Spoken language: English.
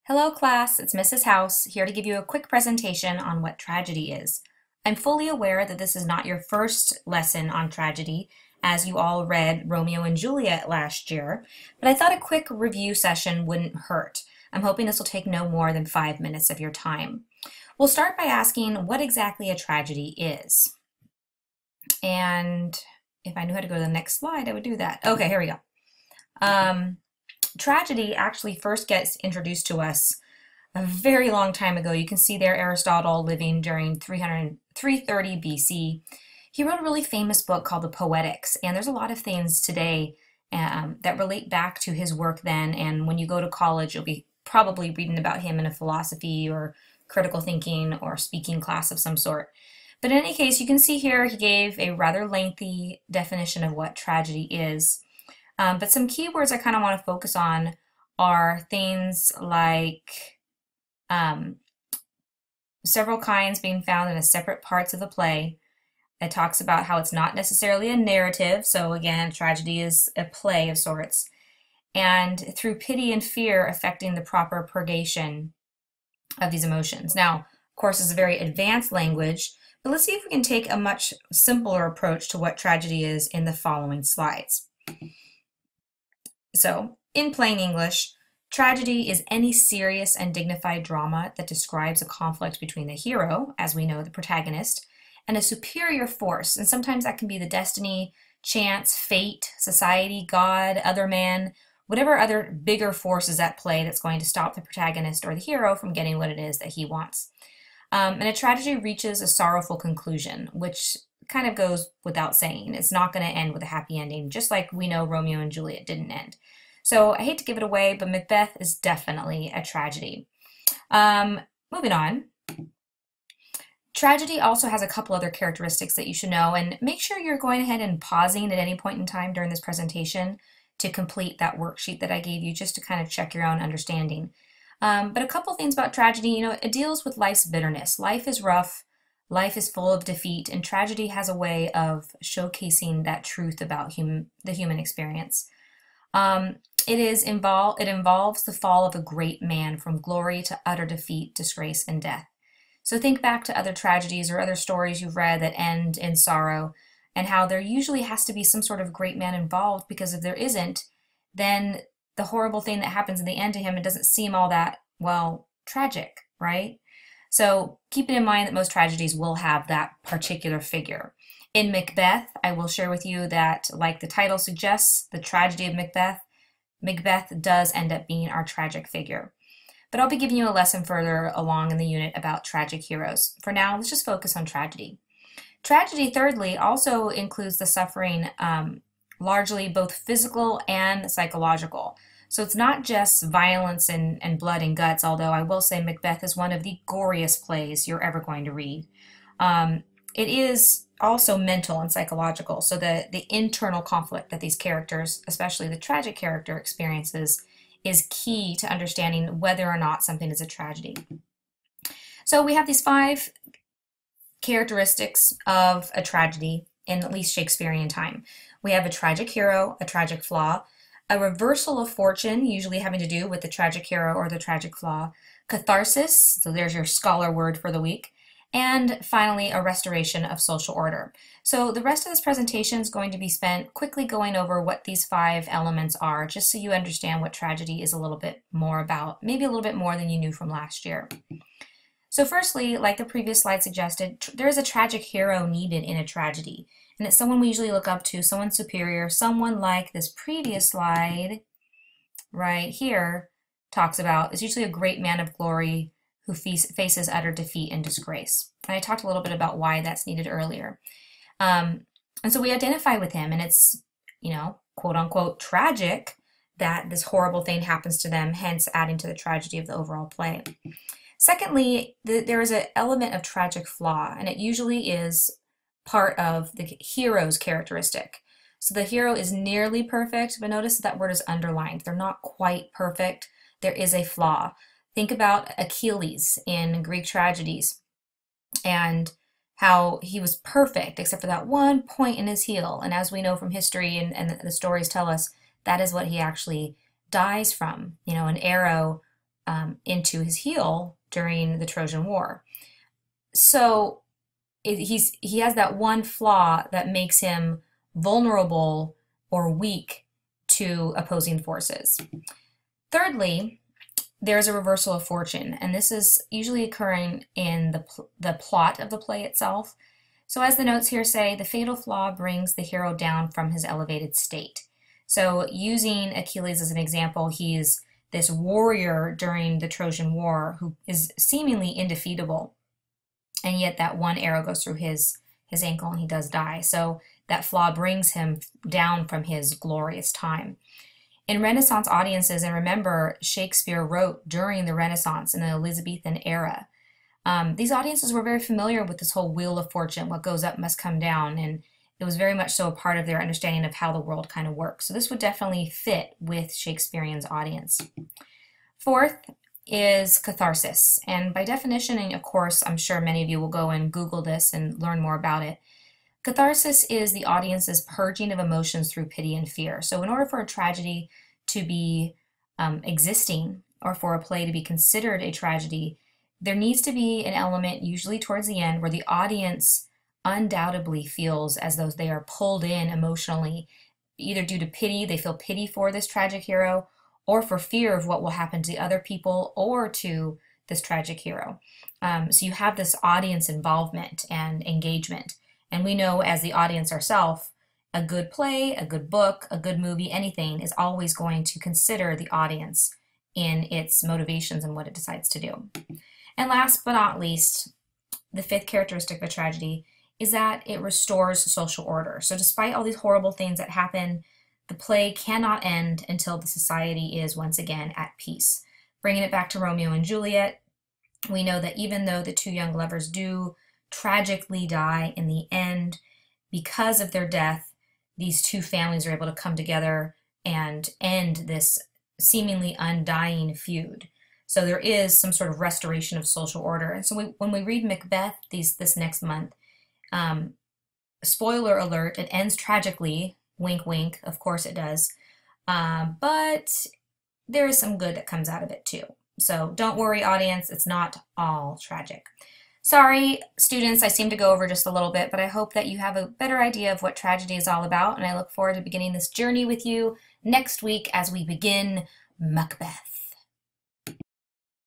Hello class, it's Mrs. House here to give you a quick presentation on what tragedy is. I'm fully aware that this is not your first lesson on tragedy, as you all read Romeo and Juliet last year, but I thought a quick review session wouldn't hurt. I'm hoping this will take no more than 5 minutes of your time. We'll start by asking what exactly a tragedy is. And if I knew how to go to the next slide, I would do that. Okay, here we go. Tragedy actually first gets introduced to us a very long time ago. You can see there Aristotle living during 330 BC. He wrote a really famous book called the Poetics, and there's a lot of things today that relate back to his work then, and when you go to college, you'll be probably reading about him in a philosophy or critical thinking or speaking class of some sort. But in any case, you can see here he gave a rather lengthy definition of what tragedy is. But some keywords I kind of want to focus on are things like several kinds being found in the separate parts of the play. It talks about how it's not necessarily a narrative, so again, tragedy is a play of sorts, and through pity and fear affecting the proper purgation of these emotions. Now, of course, it's a very advanced language, but let's see if we can take a much simpler approach to what tragedy is in the following slides. So, in plain English, tragedy is any serious and dignified drama that describes a conflict between the hero, as we know, the protagonist, and a superior force. And sometimes that can be the destiny, chance, fate, society, God, other man, whatever other bigger force is at play that's going to stop the protagonist or the hero from getting what it is that he wants. And a tragedy reaches a sorrowful conclusion, which kind of goes without saying. It's not going to end with a happy ending, just like we know Romeo and Juliet didn't end. So I hate to give it away, but Macbeth is definitely a tragedy. Moving on. Tragedy also has a couple other characteristics that you should know, and make sure you're going ahead and pausing at any point in time during this presentation to complete that worksheet that I gave you, just to kind of check your own understanding. But a couple things about tragedy, it deals with life's bitterness. Life is rough. Life is full of defeat, and tragedy has a way of showcasing that truth about the human experience. It involves the fall of a great man from glory to utter defeat, disgrace, and death. So think back to other tragedies or other stories you've read that end in sorrow, and how there usually has to be some sort of great man involved, because if there isn't, then the horrible thing that happens in the end to him, it doesn't seem all that, well, tragic, right? So keep it in mind that most tragedies will have that particular figure. In Macbeth, I will share with you that, like the title suggests, the tragedy of Macbeth, Macbeth does end up being our tragic figure. But I'll be giving you a lesson further along in the unit about tragic heroes. For now, let's just focus on tragedy. Tragedy, thirdly, also includes the suffering, largely both physical and psychological. So it's not just violence and blood and guts, although I will say Macbeth is one of the goriest plays you're ever going to read. It is also mental and psychological, so the internal conflict that these characters, especially the tragic character, experiences is key to understanding whether or not something is a tragedy. So we have these 5 characteristics of a tragedy in at least Shakespearean time. We have a tragic hero, a tragic flaw, a reversal of fortune, usually having to do with the tragic hero or the tragic flaw, catharsis, so there's your scholar word for the week, and finally a restoration of social order. So the rest of this presentation is going to be spent quickly going over what these 5 elements are, just so you understand what tragedy is a little bit more about, maybe a little bit more than you knew from last year. So firstly, like the previous slide suggested, there is a tragic hero needed in a tragedy. And it's someone we usually look up to, someone superior, someone like this previous slide right here talks about. Is usually a great man of glory who faces utter defeat and disgrace. And I talked a little bit about why that's needed earlier. And so we identify with him, and it's, quote unquote, tragic that this horrible thing happens to them, hence adding to the tragedy of the overall play. Secondly, there is an element of tragic flaw, and it usually is part of the hero's characteristic. So the hero is nearly perfect, but notice that word is underlined. They're not quite perfect. There is a flaw. Think about Achilles in Greek tragedies and how he was perfect except for that one point in his heel. And as we know from history and the stories tell us, that is what he actually dies from. An arrow into his heel during the Trojan War. So he has that one flaw that makes him vulnerable or weak to opposing forces. Thirdly, there's a reversal of fortune, and this is usually occurring in the plot of the play itself. So as the notes here say, the fatal flaw brings the hero down from his elevated state. So using Achilles as an example, he's this warrior during the Trojan War who is seemingly indefeatable, and yet that one arrow goes through his ankle and he does die. So that flaw brings him down from his glorious time. In Renaissance audiences, and remember, Shakespeare wrote during the Renaissance in the Elizabethan era, these audiences were very familiar with this whole wheel of fortune, what goes up must come down, and it was very much so a part of their understanding of how the world kind of works. So this would definitely fit with Shakespearean's audience. Fourth is catharsis, and by definition, and of course, I'm sure many of you will go and Google this and learn more about it. Catharsis is the audience's purging of emotions through pity and fear. So in order for a tragedy to be existing, or for a play to be considered a tragedy, there needs to be an element, usually towards the end, where the audience undoubtedly feels as though they are pulled in emotionally, either due to pity, they feel pity for this tragic hero, or for fear of what will happen to the other people or to this tragic hero. So you have this audience involvement and engagement. And we know as the audience ourselves, a good play, a good book, a good movie, anything is always going to consider the audience in its motivations and what it decides to do. And last but not least, the fifth characteristic of a tragedy is that it restores social order. So despite all these horrible things that happen, the play cannot end until the society is once again at peace. Bringing it back to Romeo and Juliet, we know that even though the two young lovers do tragically die in the end, because of their death, these two families are able to come together and end this seemingly undying feud. So there is some sort of restoration of social order. And so when we read Macbeth this next month, spoiler alert, it ends tragically, wink wink, of course it does, but there is some good that comes out of it too. So don't worry, audience, it's not all tragic. Sorry, students, I seem to go over just a little bit, but I hope that you have a better idea of what tragedy is all about, and I look forward to beginning this journey with you next week as we begin Macbeth.